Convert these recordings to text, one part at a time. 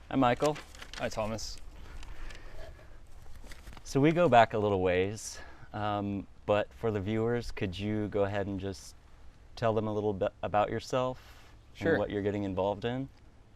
Hi, Michael. Hi, Thomas. So we go back a little ways, but for the viewers, could you go ahead and just tell them a little bit about yourself Sure. and what you're getting involved in?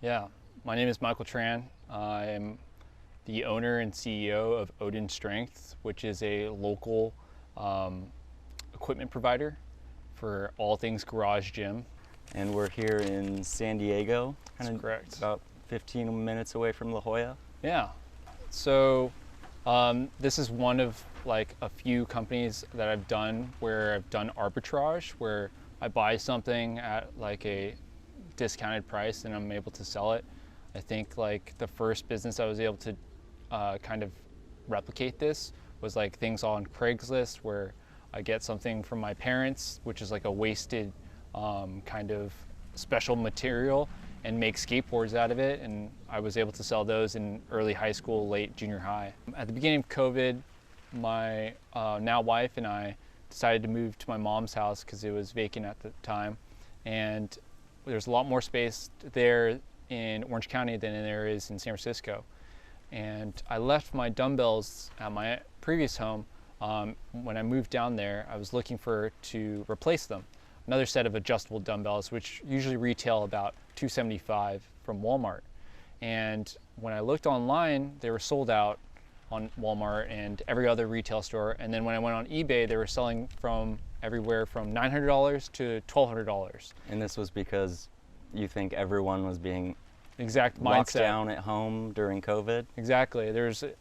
Yeah, my name is Michael Tran. I am the owner and CEO of Odin Strength, which is a local equipment provider for all things garage gym. And we're here in San Diego, That's correct. about 15 minutes away from La Jolla. Yeah. So this is one of like a few companies that I've done where I've done arbitrage, where I buy something at like a discounted price and I'm able to sell it. I think like the first business I was able to kind of replicate this was like things on Craigslist, where I get something from my parents, which is like a wasted kind of special material, and make skateboards out of it. And I was able to sell those in early high school, late junior high. At the beginning of COVID, my now wife and I decided to move to my mom's house because it was vacant at the time. And there's a lot more space there in Orange County than there is in San Francisco. And I left my dumbbells at my previous home. When I moved down there, I was looking to replace them. Another set of adjustable dumbbells, which usually retail about $275 from Walmart. And when I looked online, they were sold out on Walmart and every other retail store. And then when I went on eBay, they were selling from everywhere from $900 to $1,200. And this was because you think everyone was being Exact locked mindset. down at home during COVID? Exactly. There's, a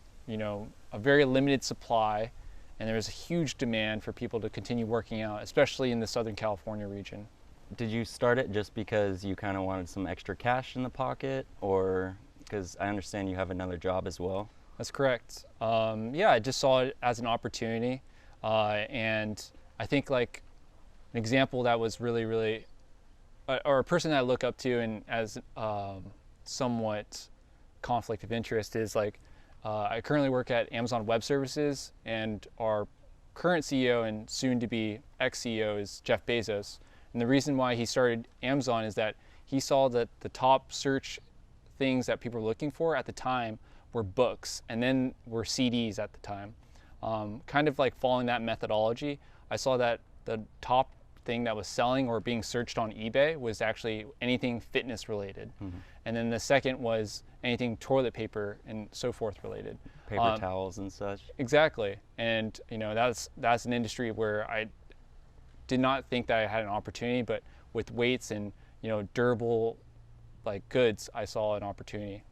very limited supply, and there's a huge demand for people to continue working out, especially in the Southern California region. Did you start it just because you kind of wanted some extra cash in the pocket, or because I understand you have another job as well? That's correct. Yeah, I just saw it as an opportunity, and I think like an example that was really, or a person that I look up to and as somewhat conflict of interest is like, I currently work at Amazon Web Services, and our current CEO and soon to be ex-CEO is Jeff Bezos. And the reason why he started Amazon is that he saw that the top search things that people were looking for at the time were books, and then were CDs at the time. Kind of like following that methodology, I saw that the top thing that was selling or being searched on eBay was actually anything fitness related. Mm-hmm. And then the second was anything toilet paper and so forth related. Paper towels and such. Exactly. And that's an industry where I did not think that I had an opportunity, but with weights and durable like goods, I saw an opportunity.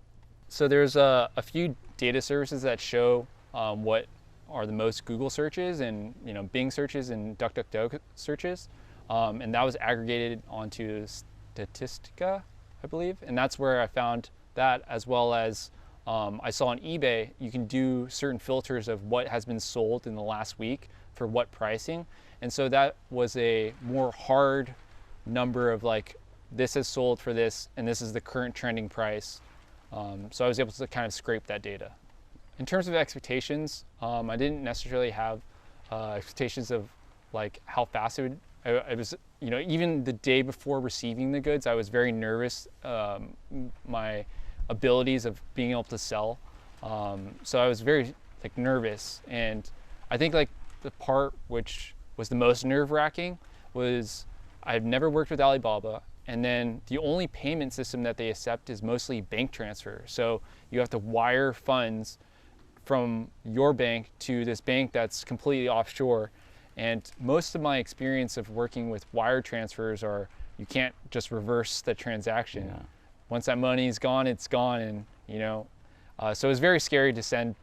So there's a few data services that show what are the most Google searches and Bing searches and DuckDuckGo searches, and that was aggregated onto Statistica, I believe, and that's where I found that, as well as I saw on eBay you can do certain filters of what has been sold in the last week for what pricing, and so that was a more hard number of like, this has sold for this and this is the current trending price. So I was able to kind of scrape that data. In terms of expectations, I didn't necessarily have expectations of like how fast it would. I was, even the day before receiving the goods, I was very nervous. My abilities of being able to sell, so I was very like nervous. And I think like the part which was the most nerve-wracking was I've never worked with Alibaba. And then the only payment system that they accept is mostly bank transfer. So you have to wire funds from your bank to this bank that's completely offshore. And most of my experience of working with wire transfers are you can't just reverse the transaction. Yeah. Once that money is gone, it's gone. And so it was very scary to send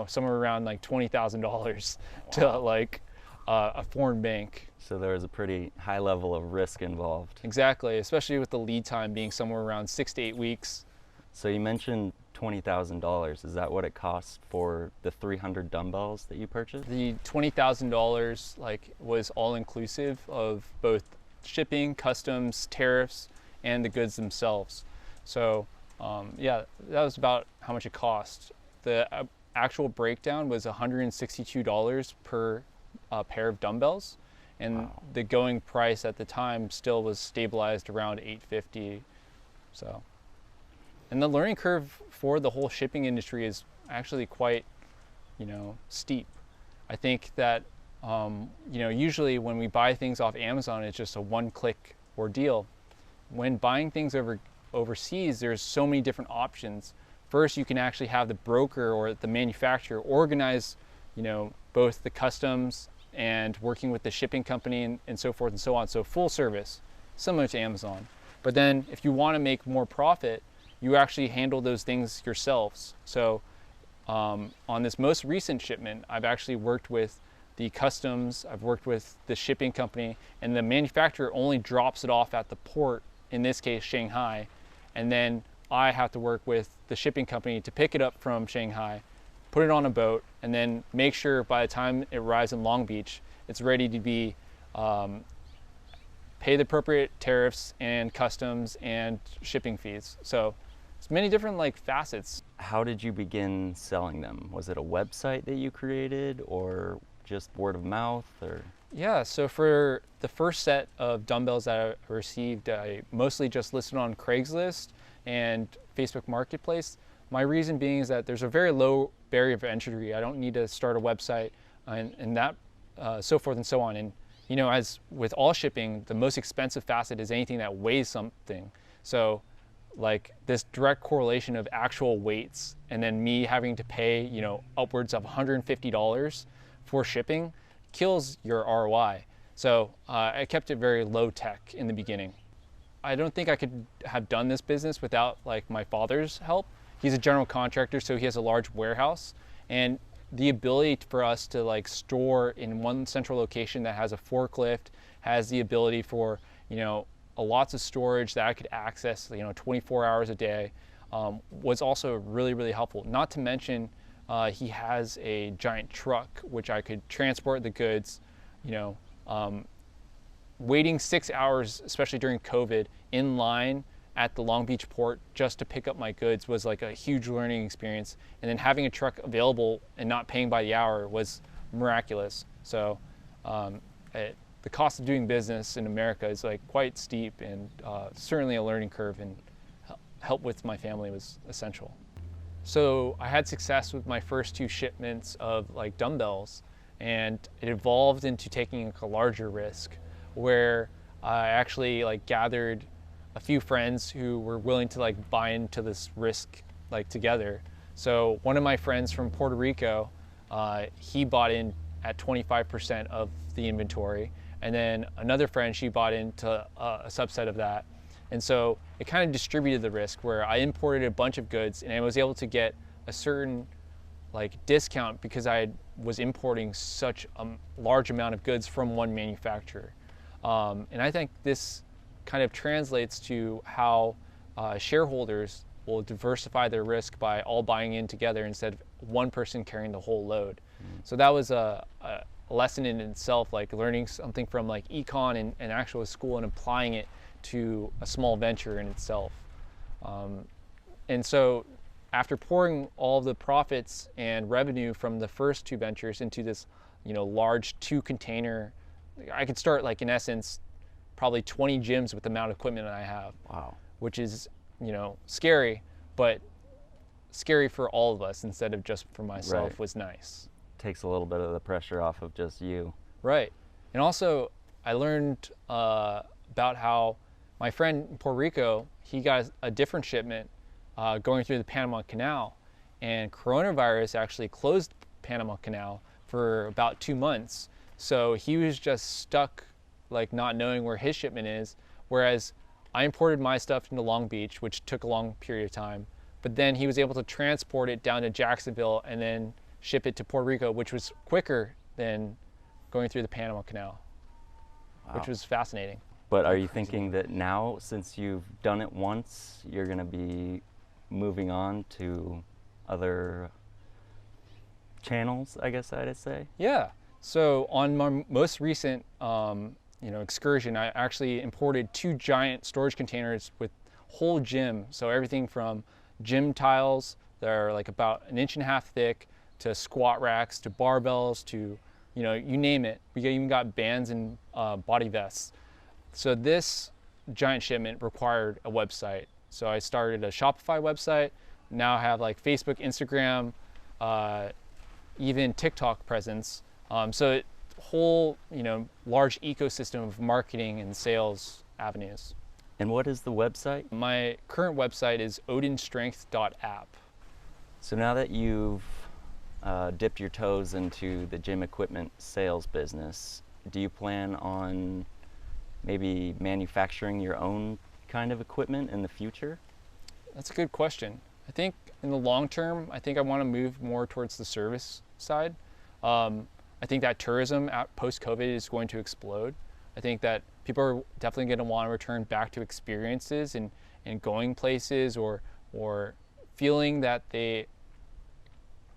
somewhere around like $20,000 to like a foreign bank. So there was a pretty high level of risk involved. Exactly, especially with the lead time being somewhere around 6 to 8 weeks. So you mentioned $20,000. Is that what it cost for the 300 dumbbells that you purchased? The $20,000 like was all inclusive of both shipping, customs, tariffs, and the goods themselves. So yeah, that was about how much it cost. The actual breakdown was $162 per pair of dumbbells. And wow. The going price at the time still was stabilized around $850. So And the learning curve for the whole shipping industry is actually quite, steep. I think that, usually when we buy things off Amazon, it's just a one-click ordeal. When buying things overseas, there's so many different options. First, you can actually have the broker or the manufacturer organize, both the customs and working with the shipping company and so forth and so on. So full service, similar to Amazon. But then if you want to make more profit, you actually handle those things yourselves. So on this most recent shipment, I've actually worked with the customs, I've worked with the shipping company, and the manufacturer only drops it off at the port, in this case Shanghai, and then I have to work with the shipping company to pick it up from Shanghai, put it on a boat, and then make sure by the time it arrives in Long Beach, it's ready to be pay the appropriate tariffs and customs and shipping fees. So it's many different facets. How did you begin selling them? Was it a website that you created, or just word of mouth, or? Yeah, so for the first set of dumbbells that I received, I mostly just listed on Craigslist and Facebook Marketplace. My reason being is that there's a very low barrier of entry. I don't need to start a website and that so forth and so on. And as with all shipping, the most expensive facet is anything that weighs something. So this direct correlation of actual weights and then me having to pay, upwards of $150 for shipping kills your ROI. So I kept it very low tech in the beginning. I don't think I could have done this business without my father's help. He's a general contractor, so he has a large warehouse, and the ability for us to store in one central location that has a forklift, has the ability for lots of storage that I could access 24 hours a day, was also really, really helpful. Not to mention he has a giant truck which I could transport the goods. Waiting 6 hours, especially during COVID, in line at the Long Beach port just to pick up my goods was a huge learning experience. And then having a truck available and not paying by the hour was miraculous. So the cost of doing business in America is quite steep, and certainly a learning curve, and help with my family was essential. So I had success with my first 2 shipments of dumbbells, and it evolved into taking a larger risk, where I actually gathered a few friends who were willing to buy into this risk together. So one of my friends from Puerto Rico, he bought in at 25% of the inventory, and then another friend, she bought into a subset of that. And so it kind of distributed the risk, where I imported a bunch of goods and I was able to get a certain discount because I was importing such a large amount of goods from one manufacturer. And I think this kind of translates to how shareholders will diversify their risk by all buying in together instead of one person carrying the whole load. So that was a lesson in itself, learning something from econ and actual school and applying it to a small venture in itself. And so after pouring all of the profits and revenue from the first 2 ventures into this large 2-container, I could start in essence probably 20 gyms with the amount of equipment that I have. Wow. Which is scary, but scary for all of us instead of just for myself. Right. Was nice. Takes a little bit of the pressure off of just you. Right. And also I learned about how my friend in Puerto Rico, he got a different shipment going through the Panama Canal, and coronavirus actually closed Panama Canal for about 2 months. So he was just stuck not knowing where his shipment is, whereas I imported my stuff into Long Beach, which took a long period of time, but then he was able to transport it down to Jacksonville and then ship it to Puerto Rico, which was quicker than going through the Panama Canal. Wow. Which was fascinating. But are you thinking that now, since you've done it once, you're going to be moving on to other channels, I guess I'd say? Yeah. So on my most recent excursion, I actually imported 2 giant storage containers with whole gym. So everything from gym tiles that are about 1.5 inches thick, to squat racks, to barbells, to you name it. We even got bands and body vests. So this giant shipment required a website, So I started a Shopify website, now have like Facebook, Instagram, even TikTok presence. So whole, large ecosystem of marketing and sales avenues. And what is the website? My current website is odinstrength.app. So now that you've dipped your toes into the gym equipment sales business, do you plan on maybe manufacturing your own kind of equipment in the future? That's a good question. I think in the long term, I think I want to move more towards the service side. I think that tourism post-COVID is going to explode. I think that people are definitely going to want to return back to experiences and going places or feeling that they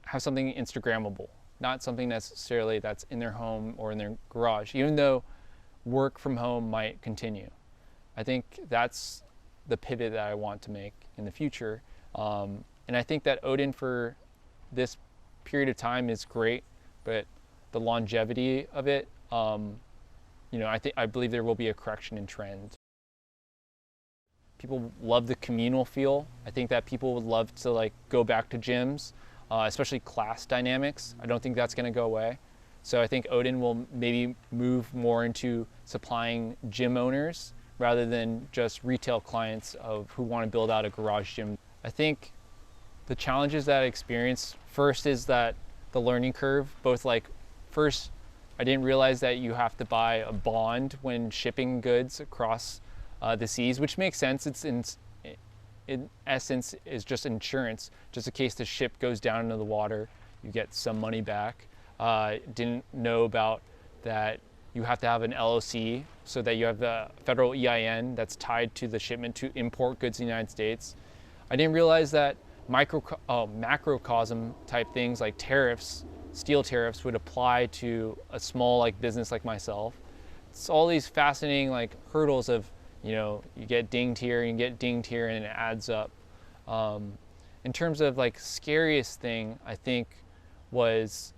have something Instagrammable, not something necessarily that's in their home or in their garage, even though work from home might continue. I think that's the pivot that I want to make in the future. And I think that Odin for this period of time is great, but the longevity of it, I believe there will be a correction in trend. People love the communal feel. I think that people would love to go back to gyms, especially class dynamics. I don't think that's going to go away. So I think Odin will maybe move more into supplying gym owners rather than just retail clients who want to build out a garage gym. I think the challenges that I experienced first is that the learning curve, first, I didn't realize that you have to buy a bond when shipping goods across the seas, which makes sense. It's in essence is just insurance, just in case the ship goes down into the water, you get some money back. Didn't know about that you have to have an LLC so that you have the federal EIN that's tied to the shipment to import goods in the United States. I didn't realize that macrocosm type things like tariffs, steel tariffs would apply to a small business like myself. It's all these fascinating hurdles of, you get dinged here and you get dinged here and it adds up. In terms of scariest thing, I think was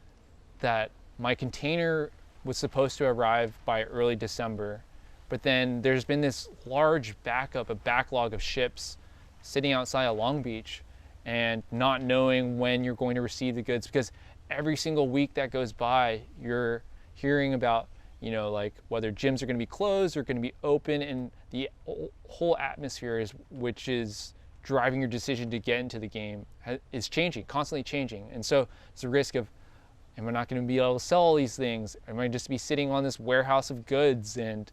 that my container was supposed to arrive by early December, but then there's been this large backlog of ships sitting outside of Long Beach and not knowing when you're going to receive the goods, because every single week that goes by, you're hearing about, whether gyms are going to be closed or going to be open, and the whole atmosphere which is driving your decision to get into the game is changing, constantly changing. And so it's a risk of, am I not going to be able to sell all these things? Am I just be sitting on this warehouse of goods and,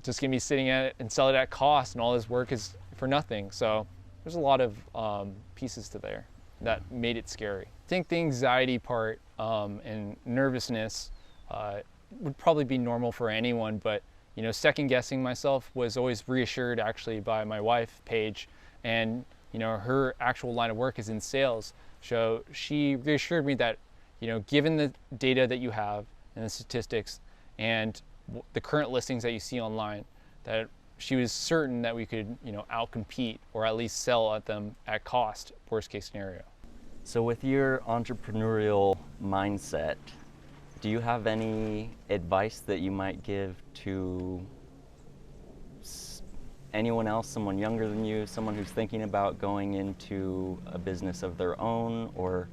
just going to be sitting at it and sell it at cost, and all this work is for nothing? So there's a lot of pieces to there that made it scary. I think the anxiety part and nervousness would probably be normal for anyone, but second guessing myself was always reassured actually by my wife, Paige, and her actual line of work is in sales. So she reassured me that given the data that you have and the statistics and the current listings that you see online, that she was certain that we could outcompete or at least sell at them at cost, worst case scenario. So with your entrepreneurial mindset, do you have any advice that you might give to anyone else, someone younger than you, someone who's thinking about going into a business of their own, or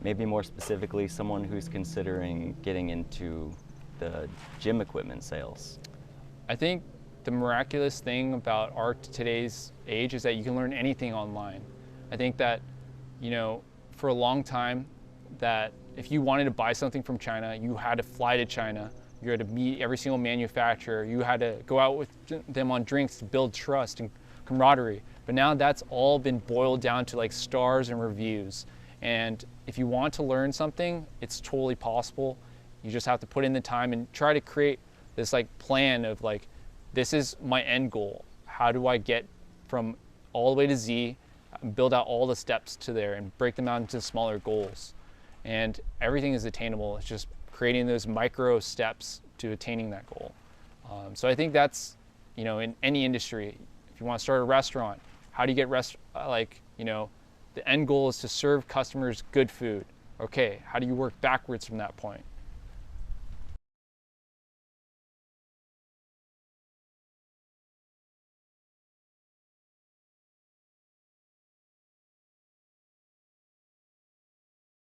maybe more specifically, someone who's considering getting into the gym equipment sales? I think the miraculous thing about today's age is that you can learn anything online. I think that, for a long time, that if you wanted to buy something from China, you had to fly to China. You had to meet every single manufacturer. You had to go out with them on drinks to build trust and camaraderie. But now that's all been boiled down to stars and reviews. And if you want to learn something, it's totally possible. You just have to put in the time and try to create this plan of this is my end goal. How do I get from all the way to Z, build out all the steps to there and break them out into smaller goals. And everything is attainable. It's just creating those micro steps to attaining that goal. So I think that's, in any industry, if you want to start a restaurant, how do you get the end goal is to serve customers good food. Okay, how do you work backwards from that point?